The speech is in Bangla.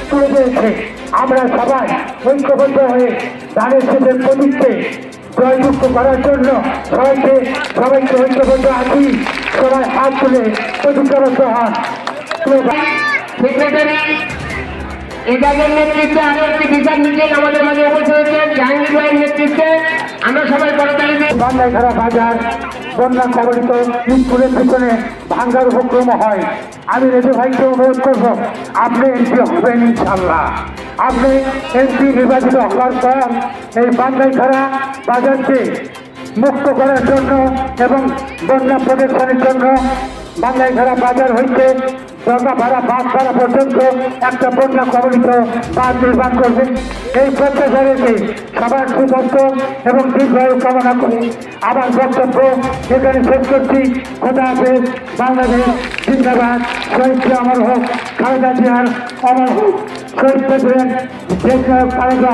তুলে দিয়েছে। আমরা সবাই ঐক্যবদ্ধ হয়ে ধানের শীষের প্রতীককে জয়যুক্ত করার জন্য সবাইকে ঐক্যবদ্ধ আছি। সবাই হাত তুলে প্রতিজ্ঞাবদ্ধ হন। সেক্রেটারি এজাজের নেতৃত্বে আরো একটি বিচার মিছিল আমাদের মাঝে উপস্থিত হয়েছেন জাহাঙ্গীর ভাইয়ের নেতৃত্বে। আমরা সবাই করতালি দিই। বাংলাঘাড়া বাজার বন্যা কবলিত স্কুলের পিছনে ভাঙ্গার উপক্রম হয়। আমি রেজু ভাইকে অনুরোধ করব, আপনি এমপি হবেন ইনশাল্লাহ। আপনি এমপি নির্বাচিত হওয়ার পর এই বাংলাঘাড়া বাজারকে মুক্ত করার জন্য এবং বন্যা প্রোটেকশনের জন্য বাংলাঘাড়া বাজার হইতে জগাভাড়া বাসভাড়া পর্যন্ত একটা বন্যা কবলিত বাঁধ নির্মাণ করবেন। এই প্রত্যাশাকে সবার সুস্বাস্থ্য এবং দীর্ঘায়ু কামনা করে আমার বক্তব্য এখানে শেষ করছি। খোদা হাফেজ। বাংলাদেশ জিন্দাবাদ। শহীদ অমর হোক, খালেদা জিয়ার অমর হোক। শহীদ প্রেসিডেন্ট দেশ নায়ক খালেদা